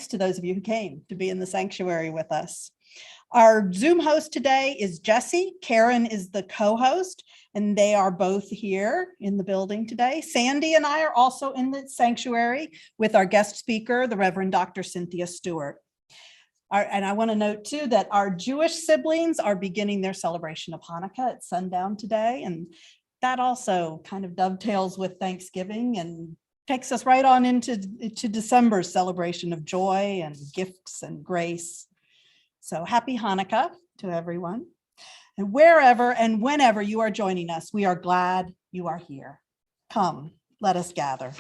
thanks to those of you who came to be in the sanctuary with us. Our Zoom host today is Jesse. Karen is the co-host, and they are both here in the building today. Sandy and I are also in the sanctuary with our guest speaker, the Reverend Dr. Cynthia Stewart. And I want to note too that our Jewish siblings are beginning their celebration of Hanukkah at sundown today. And that also kind of dovetails with Thanksgiving and takes us right on into December's celebration of joy and gifts and grace. So happy Hanukkah to everyone. And wherever and whenever you are joining us, we are glad you are here. Come, let us gather.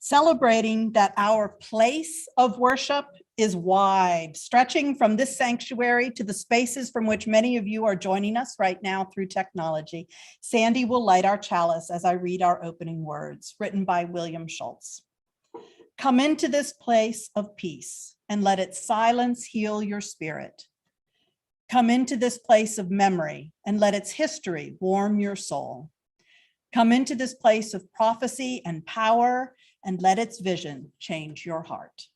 Celebrating that our place of worship is wide, stretching from this sanctuary to the spaces from which many of you are joining us right now through technology. Sandy will light our chalice as I read our opening words, written by William Schultz. Come into this place of peace and let its silence heal your spirit. Come into this place of memory and let its history warm your soul. Come into this place of prophecy and power and let its vision change your heart.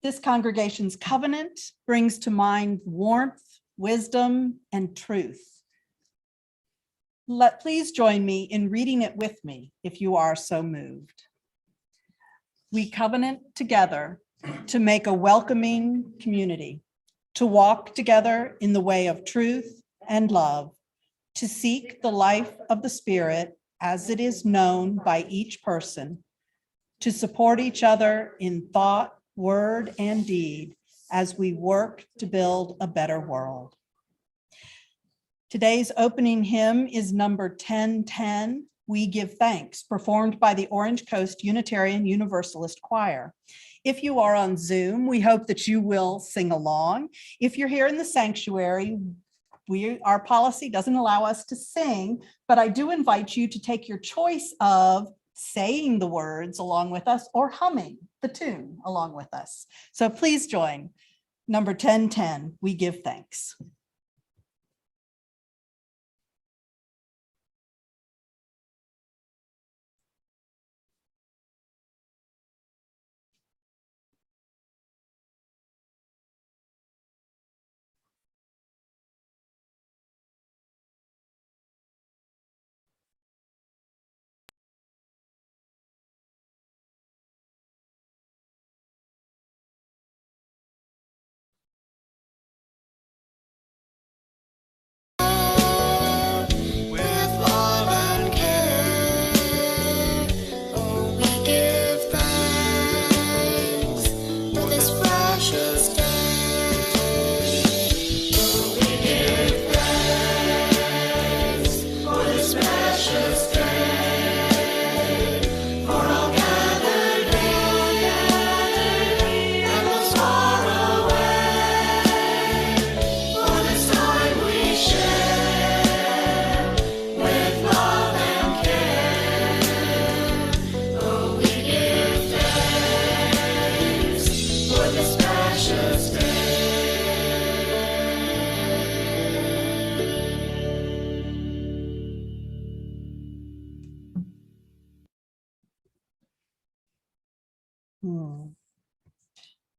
This congregation's covenant brings to mind warmth, wisdom, and truth. Please join me in reading it with me if you are so moved. We covenant together to make a welcoming community, to walk together in the way of truth and love, to seek the life of the Spirit as it is known by each person, to support each other in thought, word, and deed as we work to build a better world. Today's opening hymn is number 1010, We Give Thanks, performed by the Orange Coast Unitarian Universalist Choir. If you are on Zoom, we hope that you will sing along. If you're here in the sanctuary, our policy doesn't allow us to sing, but I do invite you to take your choice of saying the words along with us or humming the tune along with us. So please join number 1010, We Give Thanks.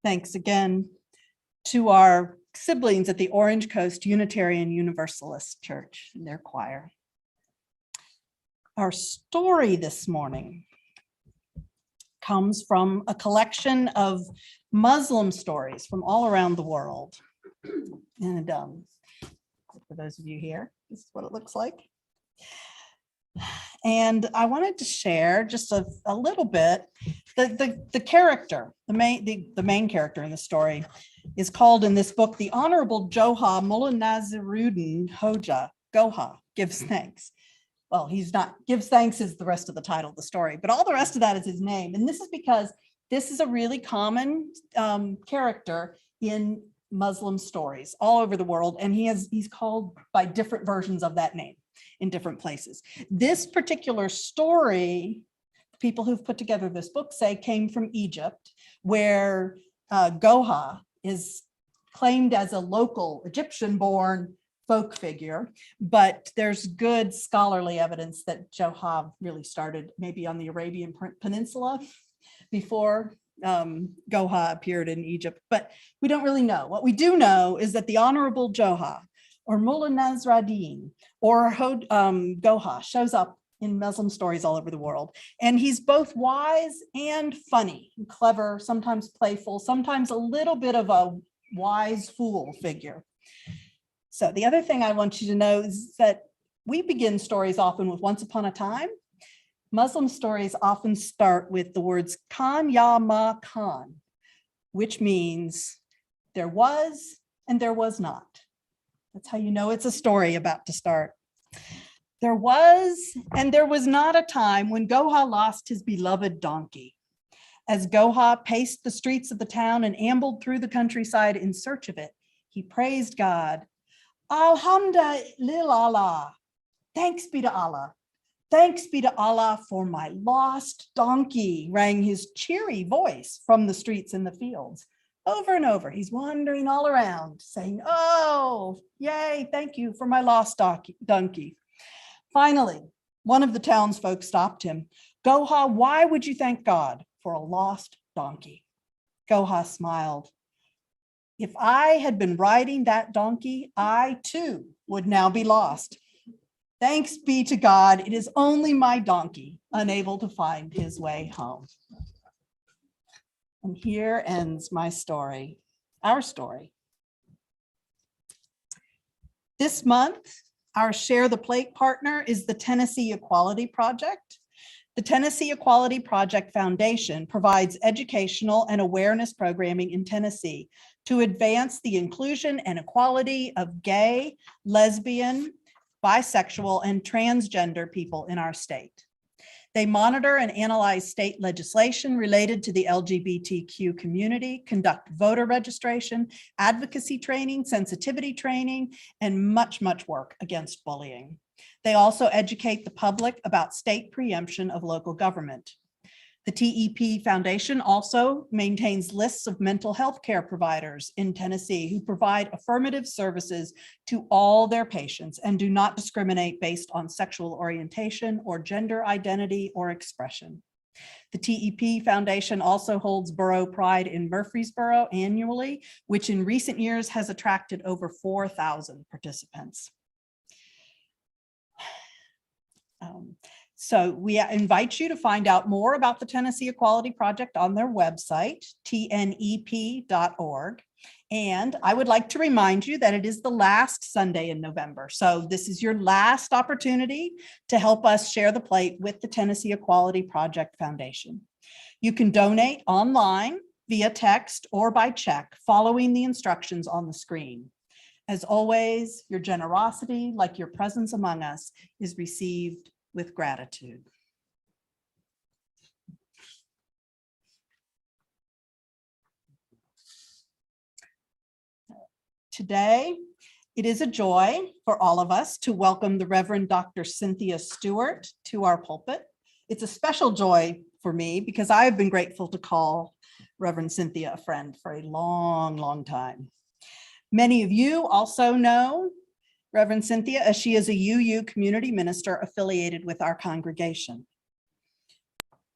Thanks again to our siblings at the Orange Coast Unitarian Universalist Church and their choir. Our story this morning comes from a collection of Muslim stories from all around the world. And for those of you here, this is what it looks like. And I wanted to share just a little bit. The character, the main character in the story is called in this book, the Honorable Joha Mullah Naziruddin Hoja. Goha gives thanks. Well, he's not, gives thanks is the rest of the title of the story, but all the rest of that is his name. And this is because this is a really common character in Muslim stories all over the world. And he's called by different versions of that name in different places. This particular story, people who've put together this book say came from Egypt, where Goha is claimed as a local Egyptian-born folk figure, but there's good scholarly evidence that Johar really started maybe on the Arabian Peninsula before Goha appeared in Egypt, but we don't really know. What we do know is that the Honorable Johar or Mullah Nasruddin or Goha shows up in Muslim stories all over the world. And he's both wise and funny, and clever, sometimes playful, sometimes a little bit of a wise fool figure. So the other thing I want you to know is that we begin stories often with once upon a time. Muslim stories often start with the words Khan Ya Ma Khan, which means there was and there was not. That's how you know it's a story about to start. There was and there was not a time when Goha lost his beloved donkey. As Goha paced the streets of the town and ambled through the countryside in search of it, he praised God. Alhamdulillah, thanks be to Allah. Thanks be to Allah for my lost donkey, rang his cheery voice from the streets and the fields. Over and over, he's wandering all around saying, oh, yay, thank you for my lost donkey. Finally, one of the townsfolk stopped him. Goha, why would you thank God for a lost donkey? Goha smiled. If I had been riding that donkey, I too would now be lost. Thanks be to God, it is only my donkey unable to find his way home. And here ends my story, our story. This month, our Share the Plate partner is the Tennessee Equality Project. The Tennessee Equality Project Foundation provides educational and awareness programming in Tennessee to advance the inclusion and equality of gay, lesbian, bisexual, and transgender people in our state. They monitor and analyze state legislation related to the LGBTQ community, conduct voter registration, advocacy training, sensitivity training, and much, much work against bullying. They also educate the public about state preemption of local government. The TEP Foundation also maintains lists of mental health care providers in Tennessee who provide affirmative services to all their patients and do not discriminate based on sexual orientation or gender identity or expression. The TEP Foundation also holds Borough Pride in Murfreesboro annually, which in recent years has attracted over 4,000 participants. So we invite you to find out more about the Tennessee Equality Project on their website, tnep.org. And I would like to remind you that it is the last Sunday in November. So this is your last opportunity to help us share the plate with the Tennessee Equality Project Foundation. You can donate online, via text, or by check, following the instructions on the screen. As always, your generosity, like your presence among us, is received with gratitude. Today, it is a joy for all of us to welcome the Reverend Dr. Cynthia Stewart to our pulpit. It's a special joy for me because I have been grateful to call Reverend Cynthia a friend for a long, long time. Many of you also know Reverend Cynthia, as she is a UU community minister affiliated with our congregation.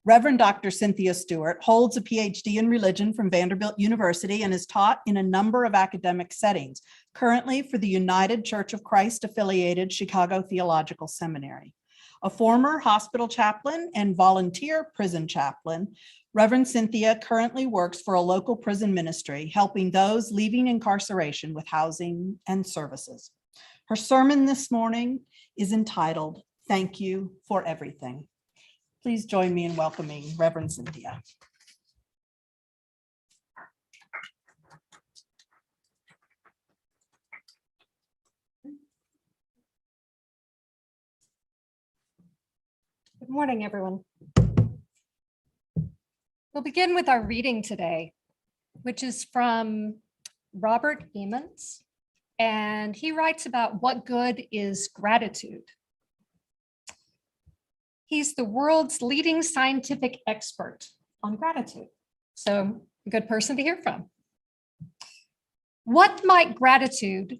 Reverend Dr. Cynthia Stewart holds a PhD in religion from Vanderbilt University and is taught in a number of academic settings, currently for the United Church of Christ affiliated Chicago Theological Seminary. A former hospital chaplain and volunteer prison chaplain, Reverend Cynthia currently works for a local prison ministry, helping those leaving incarceration with housing and services. Her sermon this morning is entitled, Thank You for Everything. Please join me in welcoming Reverend Cynthia. Good morning, everyone. We'll begin with our reading today, which is from Robert Emmons. And he writes about what good is gratitude. He's the world's leading scientific expert on gratitude. So a good person to hear from. why might gratitude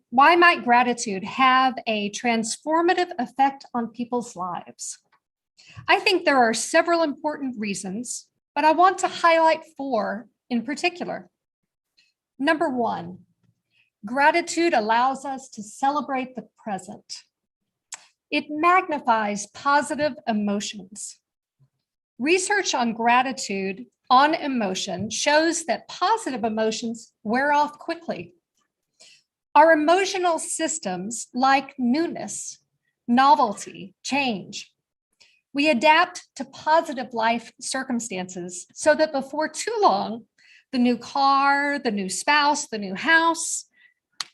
have a transformative effect on people's lives? I think there are several important reasons, but I want to highlight 4 in particular. Number 1, gratitude allows us to celebrate the present. It magnifies positive emotions. Research on gratitude on emotion shows that positive emotions wear off quickly. Our emotional systems like newness, novelty, change. We adapt to positive life circumstances so that before too long, the new car, the new spouse, the new house,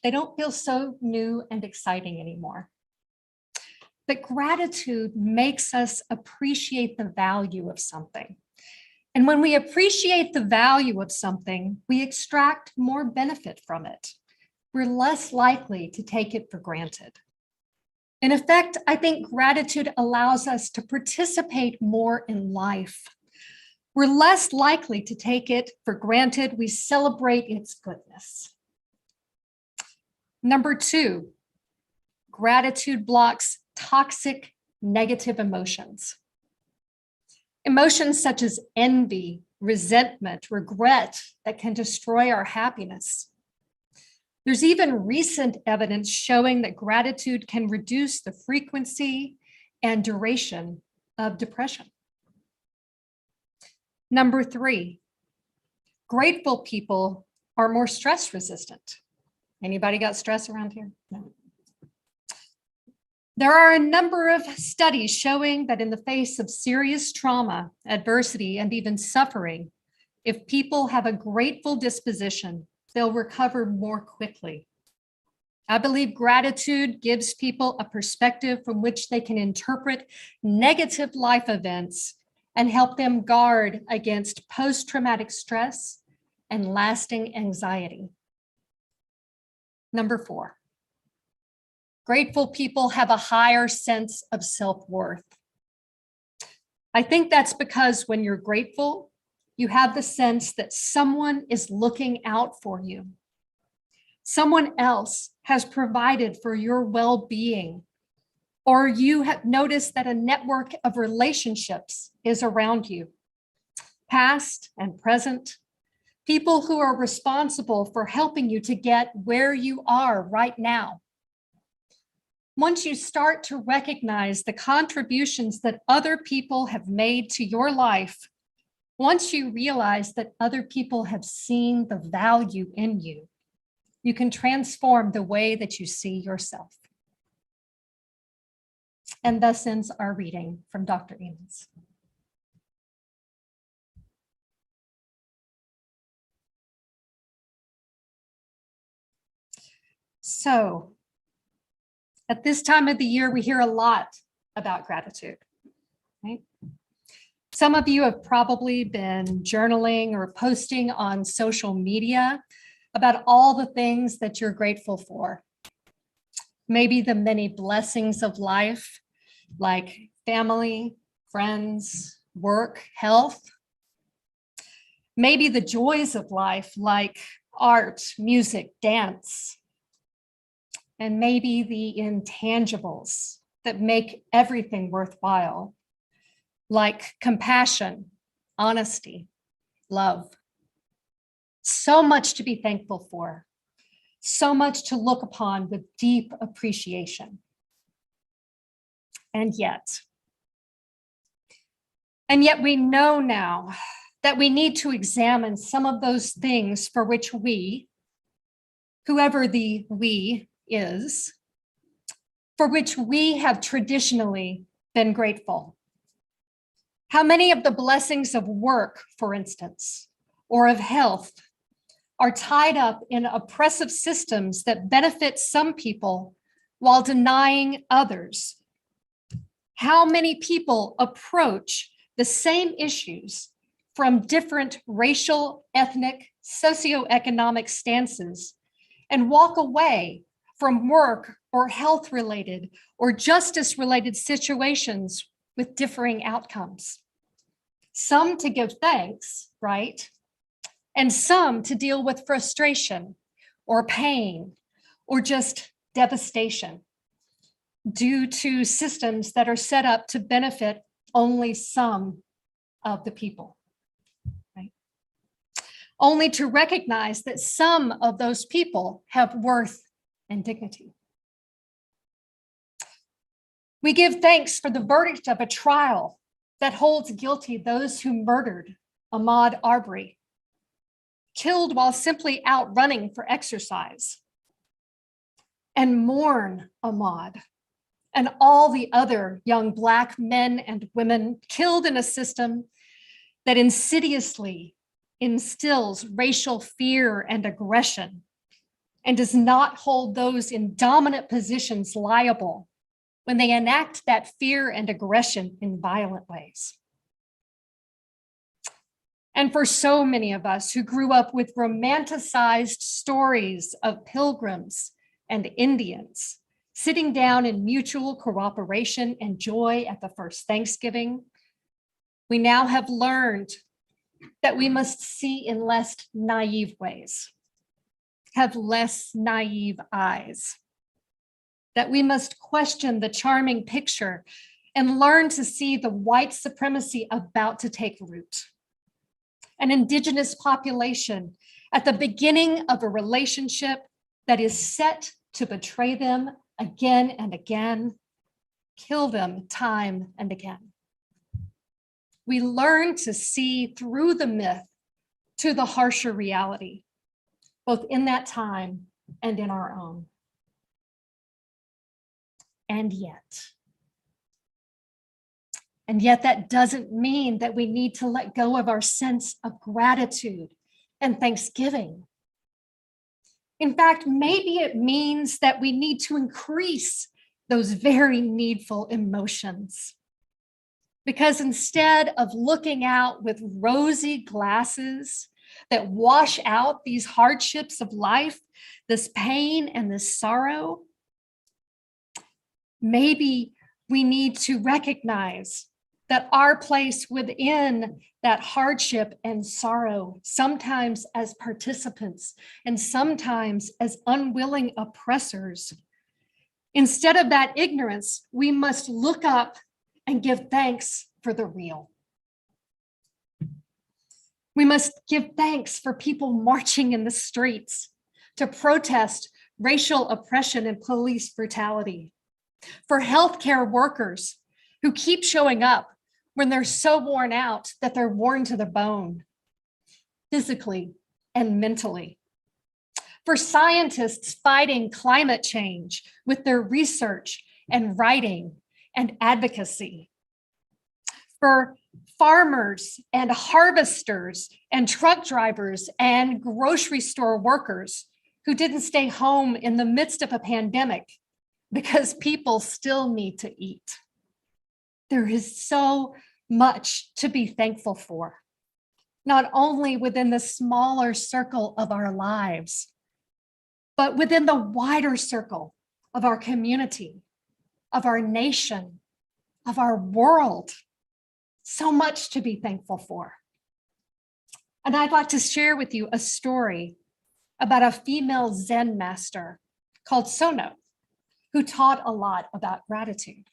they don't feel so new and exciting anymore. But gratitude makes us appreciate the value of something. And when we appreciate the value of something, we extract more benefit from it. We're less likely to take it for granted. In effect, I think gratitude allows us to participate more in life. We're less likely to take it for granted. We celebrate its goodness. Number 2, gratitude blocks toxic negative emotions. Emotions such as envy, resentment, regret that can destroy our happiness. There's even recent evidence showing that gratitude can reduce the frequency and duration of depression. Number 3, grateful people are more stress resistant. Anybody got stress around here? No. There are a number of studies showing that in the face of serious trauma, adversity, and even suffering, if people have a grateful disposition, they'll recover more quickly. I believe gratitude gives people a perspective from which they can interpret negative life events and help them guard against post-traumatic stress and lasting anxiety. Number 4, grateful people have a higher sense of self-worth. I think that's because when you're grateful, you have the sense that someone is looking out for you. Someone else has provided for your well-being, or you have noticed that a network of relationships is around you, past and present, people who are responsible for helping you to get where you are right now. Once you start to recognize the contributions that other people have made to your life, once you realize that other people have seen the value in you, you can transform the way that you see yourself. And thus ends our reading from Dr. Emmons. So, at this time of the year, we hear a lot about gratitude, right? Some of you have probably been journaling or posting on social media about all the things that you're grateful for. Maybe the many blessings of life, like family, friends, work, health. Maybe the joys of life, like art, music, dance. And maybe the intangibles that make everything worthwhile, like compassion, honesty, love. So much to be thankful for, so much to look upon with deep appreciation. And yet we know now that we need to examine some of those things for which we, whoever the we is, for which we have traditionally been grateful. How many of the blessings of work, for instance, or of health are tied up in oppressive systems that benefit some people while denying others? How many people approach the same issues from different racial, ethnic, socioeconomic stances and walk away from work or health-related or justice-related situations with differing outcomes? Some to give thanks, right? And some to deal with frustration or pain or just devastation due to systems that are set up to benefit only some of the people, right? Only to recognize that some of those people have worth and dignity. We give thanks for the verdict of a trial that holds guilty those who murdered Ahmaud Arbery, killed while simply out running for exercise, and mourn Ahmaud and all the other young Black men and women killed in a system that insidiously instills racial fear and aggression and does not hold those in dominant positions liable when they enact that fear and aggression in violent ways. And for so many of us who grew up with romanticized stories of pilgrims and Indians sitting down in mutual cooperation and joy at the first Thanksgiving, we now have learned that we must see in less naive ways, have less naive eyes, that we must question the charming picture and learn to see the white supremacy about to take root. An Indigenous population at the beginning of a relationship that is set to betray them again and again, kill them time and again. We learn to see through the myth to the harsher reality, both in that time and in our own. And yet that doesn't mean that we need to let go of our sense of gratitude and thanksgiving. In fact, maybe it means that we need to increase those very needful emotions. Because instead of looking out with rosy glasses that wash out these hardships of life, this pain and this sorrow, maybe we need to recognize that our place within that hardship and sorrow, sometimes as participants and sometimes as unwilling oppressors, instead of that ignorance, we must look up and give thanks for the real. We must give thanks for people marching in the streets to protest racial oppression and police brutality, for healthcare workers who keep showing up when they're so worn out that they're worn to the bone, physically and mentally, for scientists fighting climate change with their research and writing and advocacy, for farmers and harvesters and truck drivers and grocery store workers who didn't stay home in the midst of a pandemic because people still need to eat. There is so much to be thankful for, not only within the smaller circle of our lives, but within the wider circle of our community, of our nation, of our world. So much to be thankful for. And I'd like to share with you a story about a female Zen master called Sono, who taught a lot about gratitude.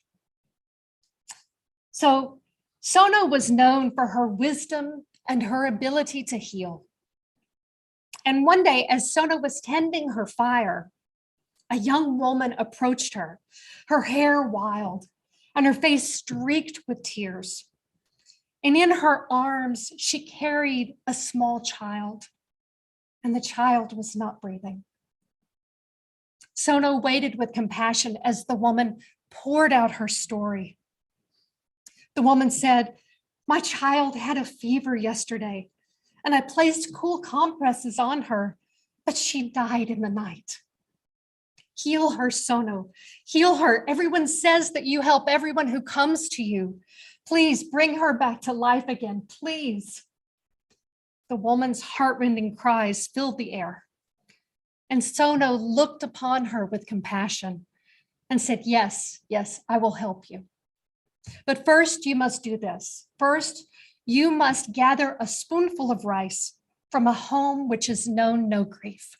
So Sono was known for her wisdom and her ability to heal. And one day, as Sono was tending her fire, a young woman approached her, her hair wild and her face streaked with tears. And in her arms, she carried a small child, and the child was not breathing. Sono waited with compassion as the woman poured out her story. The woman said, "My child had a fever yesterday, and I placed cool compresses on her, but she died in the night. Heal her, Sono. Heal her. Everyone says that you help everyone who comes to you. Please bring her back to life again, please." The woman's heartrending cries filled the air. And Sono looked upon her with compassion and said, yes, I will help you. But first, you must do this. First, you must gather a spoonful of rice from a home which has known no grief.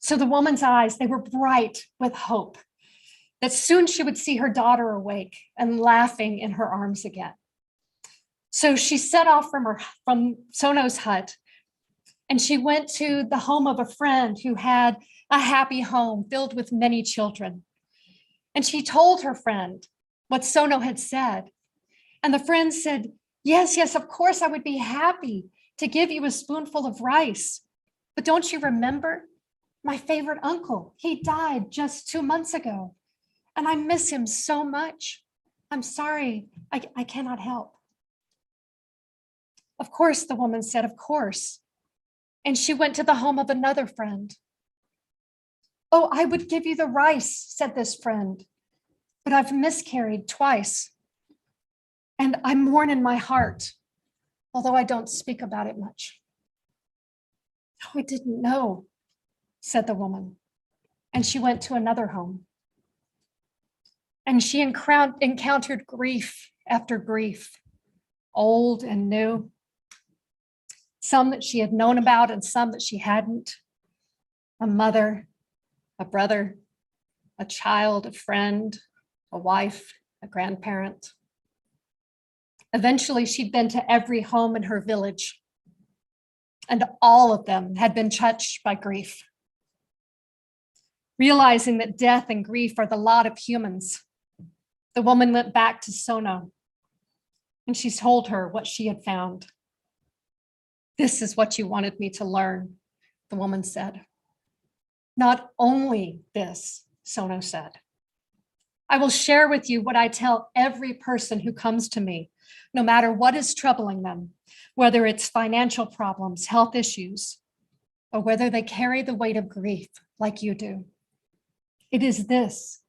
So the woman's eyes, they were bright with hope that soon she would see her daughter awake and laughing in her arms again. So she set off from Sono's hut, and she went to the home of a friend who had a happy home filled with many children. And she told her friend what Sono had said. And the friend said, yes, yes, of course I would be happy to give you a spoonful of rice. But don't you remember my favorite uncle? He died just 2 months ago, and I miss him so much. I'm sorry, I cannot help. Of course, the woman said, of course. And she went to the home of another friend. Oh, I would give you the rice, said this friend, but I've miscarried twice. And I mourn in my heart, although I don't speak about it much. Oh, I didn't know, said the woman. And she went to another home. And she encountered grief after grief, old and new, some that she had known about and some that she hadn't. A mother, a brother, a child, a friend, a wife, a grandparent. Eventually, she'd been to every home in her village, and all of them had been touched by grief. Realizing that death and grief are the lot of humans, the woman went back to Sono, and she told her what she had found. This is what you wanted me to learn, the woman said. Not only this, Sono said. I will share with you what I tell every person who comes to me, no matter what is troubling them, whether it's financial problems, health issues, or whether they carry the weight of grief like you do. It is this.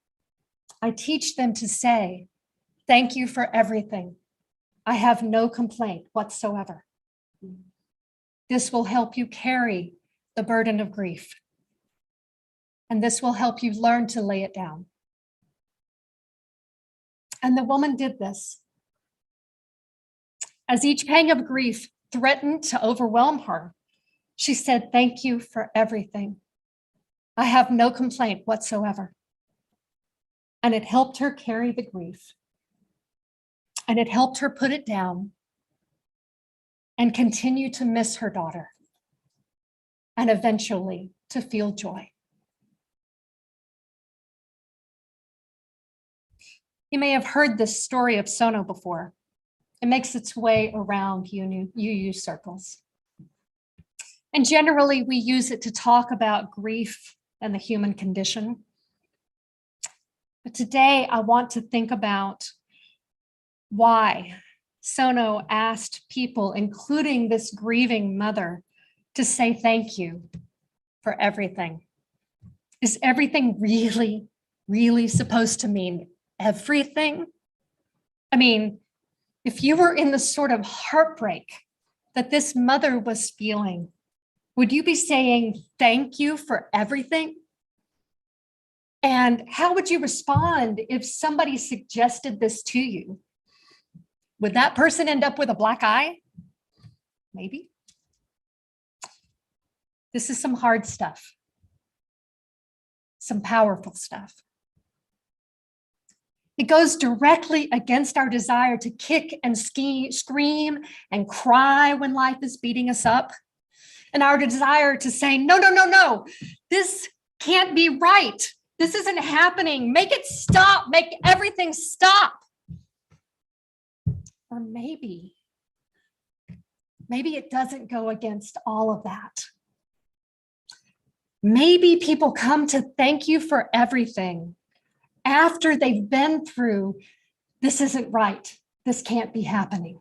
I teach them to say, thank you for everything. I have no complaint whatsoever. This will help you carry the burden of grief. And this will help you learn to lay it down. And the woman did this. As each pang of grief threatened to overwhelm her, she said, thank you for everything. I have no complaint whatsoever. And it helped her carry the grief. And it helped her put it down and continue to miss her daughter, and eventually to feel joy. You may have heard this story of Sono before. It makes its way around UU circles. And generally, we use it to talk about grief and the human condition. But today, I want to think about why Sono asked people, including this grieving mother, to say thank you for everything. Is everything really, really supposed to mean everything? I mean, if you were in the sort of heartbreak that this mother was feeling, would you be saying thank you for everything? And how would you respond if somebody suggested this to you? Would that person end up with a black eye? Maybe. This is some hard stuff, some powerful stuff. It goes directly against our desire to kick and scream and cry when life is beating us up, and our desire to say, no, no, no, no, this can't be right. This isn't happening. Make it stop. Make everything stop. Or maybe it doesn't go against all of that. Maybe people come to thank you for everything after they've been through, this isn't right, this can't be happening.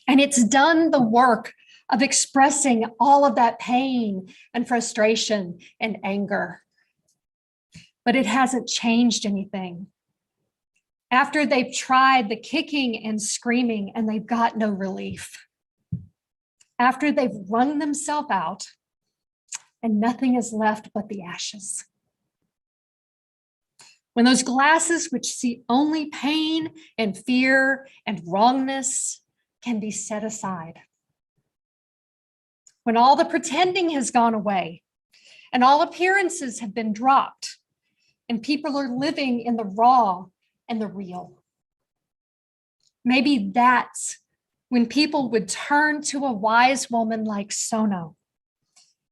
And it's done the work of expressing all of that pain and frustration and anger. But it hasn't changed anything. After they've tried the kicking and screaming and they've got no relief. After they've wrung themselves out and nothing is left but the ashes. When those glasses which see only pain and fear and wrongness can be set aside. When all the pretending has gone away and all appearances have been dropped, and people are living in the raw and the real. Maybe that's when people would turn to a wise woman like Sono,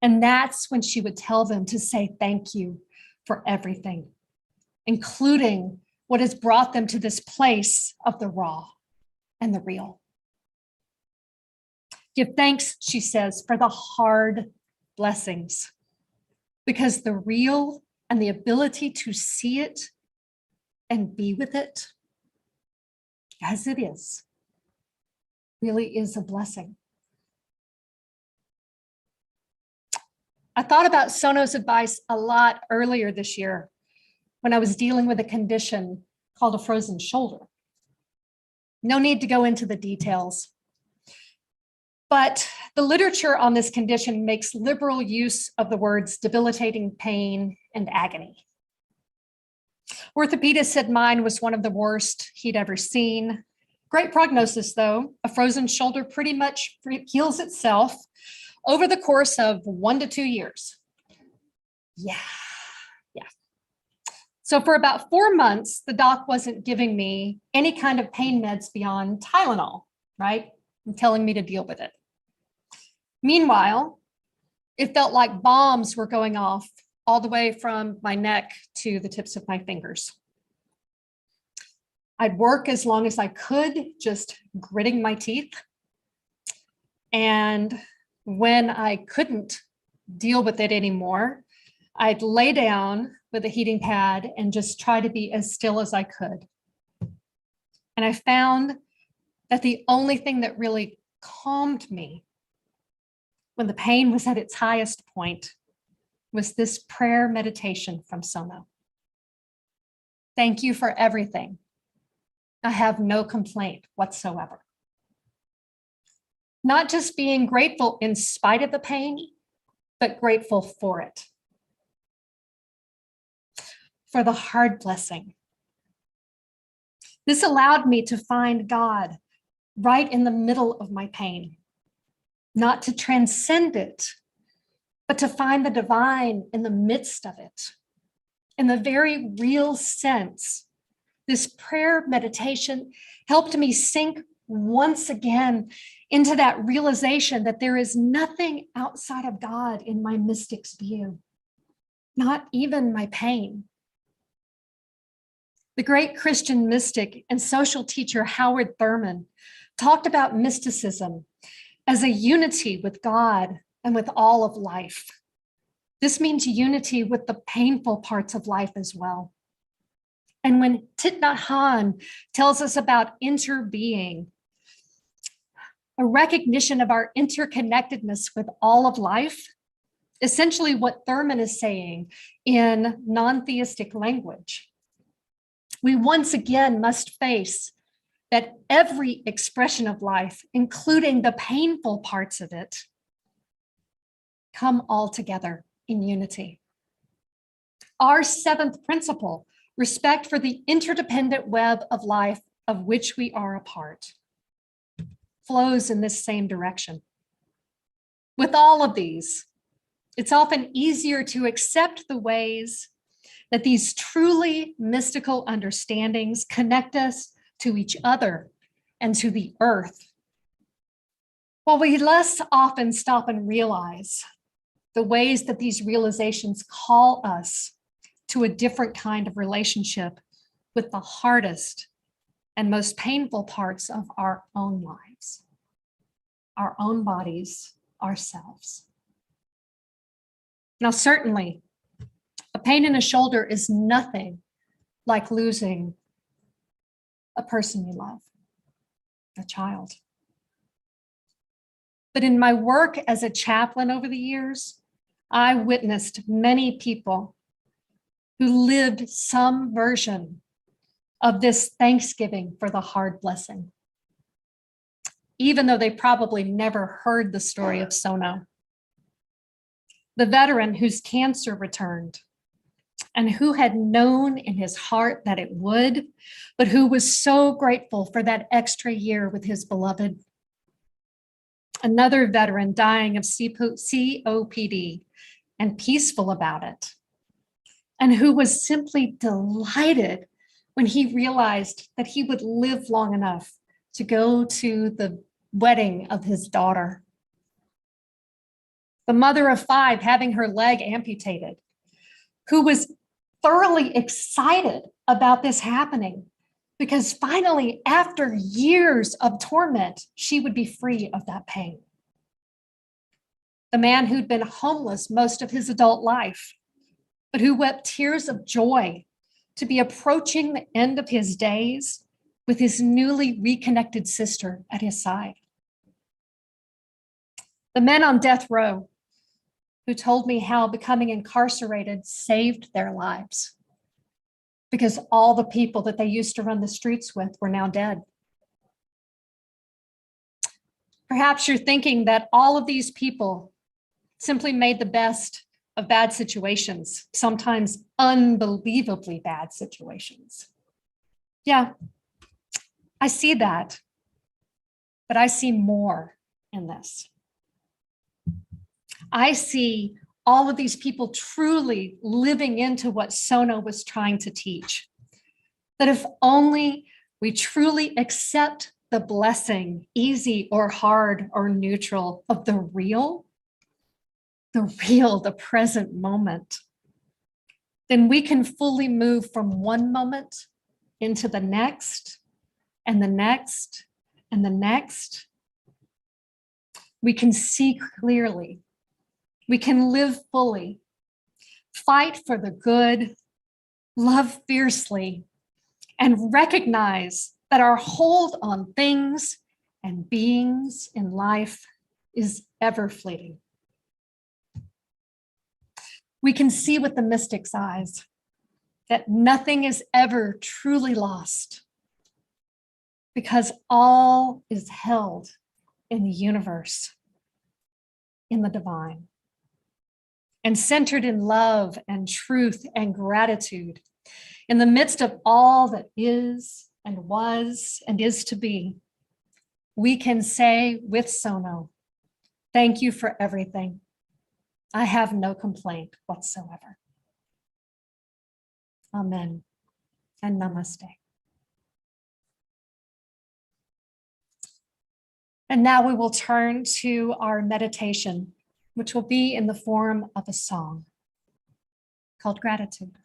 and that's when she would tell them to say thank you for everything, including what has brought them to this place of the raw and the real. Give thanks, she says, for the hard blessings, because the real and the ability to see it and be with it as it is really is a blessing. I thought about Sono's advice a lot earlier this year when I was dealing with a condition called a frozen shoulder. No need to go into the details, but the literature on this condition makes liberal use of the words debilitating pain and agony. Orthopedist said mine was one of the worst he'd ever seen. Great prognosis, though. A frozen shoulder pretty much heals itself over the course of 1 to 2 years. Yeah. So for about 4 months, the doc wasn't giving me any kind of pain meds beyond Tylenol, right? And telling me to deal with it. Meanwhile, it felt like bombs were going off all the way from my neck to the tips of my fingers. I'd work as long as I could, just gritting my teeth. And when I couldn't deal with it anymore, I'd lay down with a heating pad and just try to be as still as I could. And I found that the only thing that really calmed me when the pain was at its highest point was this prayer meditation from Sono. Thank you for everything. I have no complaint whatsoever. Not just being grateful in spite of the pain, but grateful for it. For the hard blessing. This allowed me to find God right in the middle of my pain, not to transcend it, but to find the divine in the midst of it. In the very real sense, this prayer meditation helped me sink once again into that realization that there is nothing outside of God in my mystic's view, not even my pain. The great Christian mystic and social teacher Howard Thurman talked about mysticism as a unity with God and with all of life. This means unity with the painful parts of life as well. And when Thich Nhat Hanh tells us about interbeing, a recognition of our interconnectedness with all of life, essentially what Thurman is saying in non-theistic language. We once again must face that every expression of life, including the painful parts of it, come all together in unity. Our seventh principle, respect for the interdependent web of life of which we are a part, flows in this same direction. With all of these, it's often easier to accept the ways that these truly mystical understandings connect us to each other and to the earth, while we less often stop and realize the ways that these realizations call us to a different kind of relationship with the hardest and most painful parts of our own lives, our own bodies, ourselves. Now, certainly, a pain in a shoulder is nothing like losing a person you love, a child. But in my work as a chaplain over the years, I witnessed many people who lived some version of this thanksgiving for the hard blessing, even though they probably never heard the story of Sono, the veteran whose cancer returned and who had known in his heart that it would, but who was so grateful for that extra year with his beloved. Another veteran dying of COPD and peaceful about it, and who was simply delighted when he realized that he would live long enough to go to the wedding of his daughter. The mother of 5 having her leg amputated, who was thoroughly excited about this happening because finally, after years of torment, she would be free of that pain. The man who'd been homeless most of his adult life, but who wept tears of joy to be approaching the end of his days with his newly reconnected sister at his side. The men on death row who told me how becoming incarcerated saved their lives because all the people that they used to run the streets with were now dead. Perhaps you're thinking that all of these people simply made the best of bad situations, sometimes unbelievably bad situations. Yeah, I see that, but I see more in this. I see all of these people truly living into what Sono was trying to teach. That if only we truly accept the blessing, easy or hard or neutral, of the the present moment, then we can fully move from one moment into the next and the next and the next. We can see clearly. We can live fully, fight for the good, love fiercely, and recognize that our hold on things and beings in life is ever fleeting. We can see with the mystic's eyes that nothing is ever truly lost because all is held in the universe, in the divine, and centered in love and truth and gratitude in the midst of all that is and was and is to be. We can say with Sono, thank you for everything. I have no complaint whatsoever. Amen and namaste. And now we will turn to our meditation, which will be in the form of a song called Gratitude.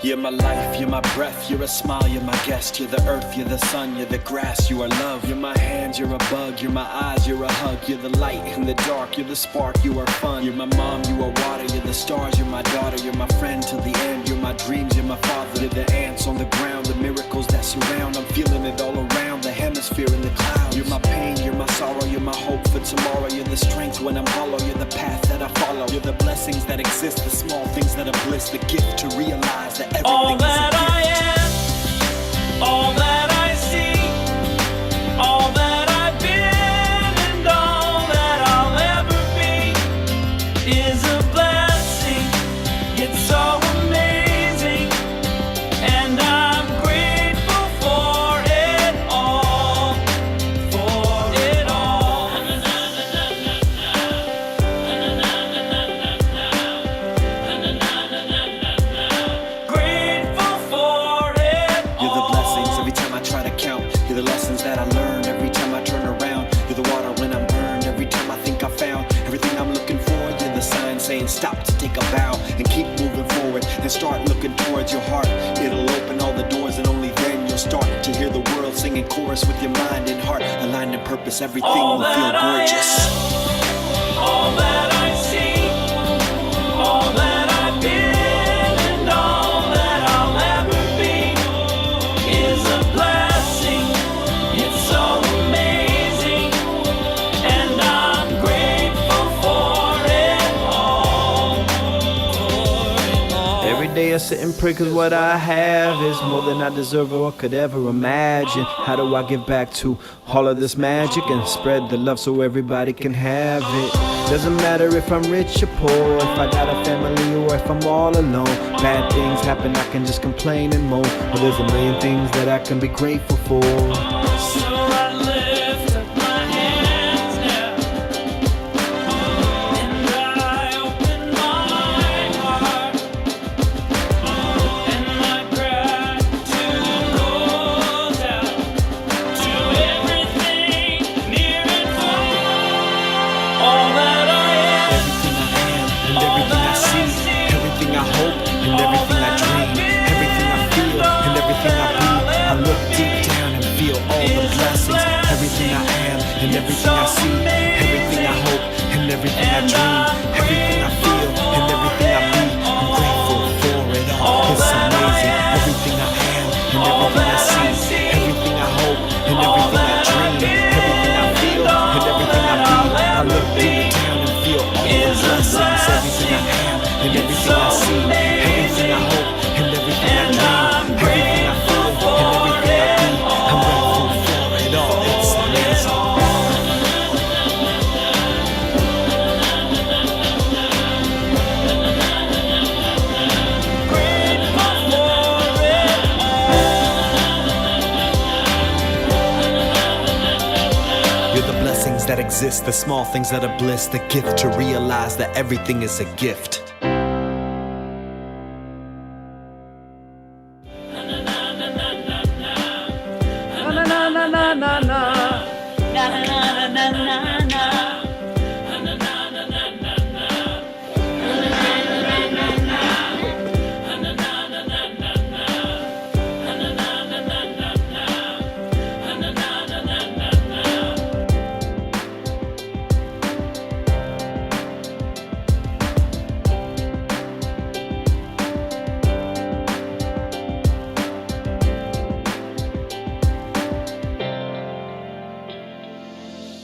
You're my life, you're my breath, you're a smile, you're my guest. You're the earth, you're the sun, you're the grass, you are love. You're my hands, you're a bug, you're my eyes, you're a hug. You're the light in the dark, you're the spark, you are fun. You're my mom, you are water, you're the stars, you're my daughter. You're my friend till the end, you're my dreams, you're my father. You're the ants on the ground, the miracles that surround. I'm feeling it all around, the hemisphere in the clouds. You're my pain, you're my sorrow, you're my hope for tomorrow. You're the strength when I'm hollow, you're the path that I follow. You're the blessings that exist, the small things that are bliss. The gift to realize that everything all that is a gift. I am, all that I see, all that I've been and all that I'll ever be is a blessing. It's so amazing, and I'm grateful for it all, for it all. Grateful for it You're the all. blessings every time I try to count. You're the lessons that I learn every time I turn around. You're the water when I'm burned every time I think I found everything I'm looking for. You're the sign saying stop to take a bow and keep moving forward and start looking towards your heart. It'll open all the doors and only then you'll start to hear the world singing chorus with your mind and heart. Aligned in purpose, everything All will feel that I gorgeous. am, all that I see, all that I've been and all that I'll ever be is a blessing. It's so amazing, and I'm grateful for it I sit and pray, cause what I have is more than I deserve or could ever imagine. How do I give back to all of this magic and spread the love so everybody can have it? Doesn't matter if I'm rich or poor, if I got a family or if I'm all alone. Bad things happen, I can just complain and moan, but there's a million things that I can be grateful for. So I lift up my hands now, and I open my heart, and my gratitude goes out to everything near and far. All that I am, Everything I am and everything I see, everything I hope and everything I dream, everything I feel and everything I be. I look deep down and feel all the blessings. Everything I am and everything I see, everything I hope and everything I dream, everything I feel and everything I be. I'm grateful for it all. It's amazing. Everything I am and everything I see, everything I hope and everything I dream, everything I feel and everything I be. I look deep down and feel all the blessings. Everything I am and everything I see, everything I hope and everything I dream, everything I feel and everything I be. I'm grateful for it all. It's amazing. You're the blessings that exist, the small things that are bliss, the gift to realize that everything is a gift.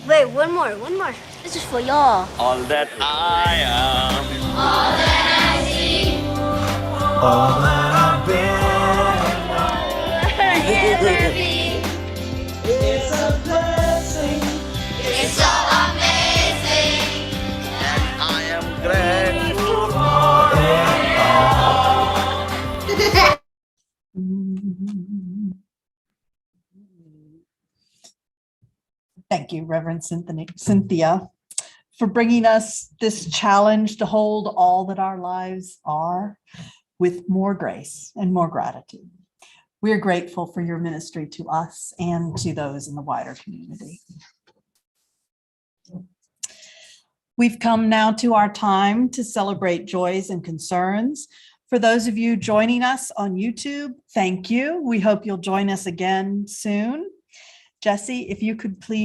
Wait, one more. This is for y'all. all that I am. All that I've been. It's a blessing. It's so amazing. I am grateful for Thank you, Reverend Cynthia, for bringing us this challenge to hold all that our lives are with more grace and more gratitude. We are grateful for your ministry to us and to those in the wider community. We've come now to our time to celebrate joys and concerns. For those of you joining us on YouTube, thank you. We hope you'll join us again soon. Jesse, if you could please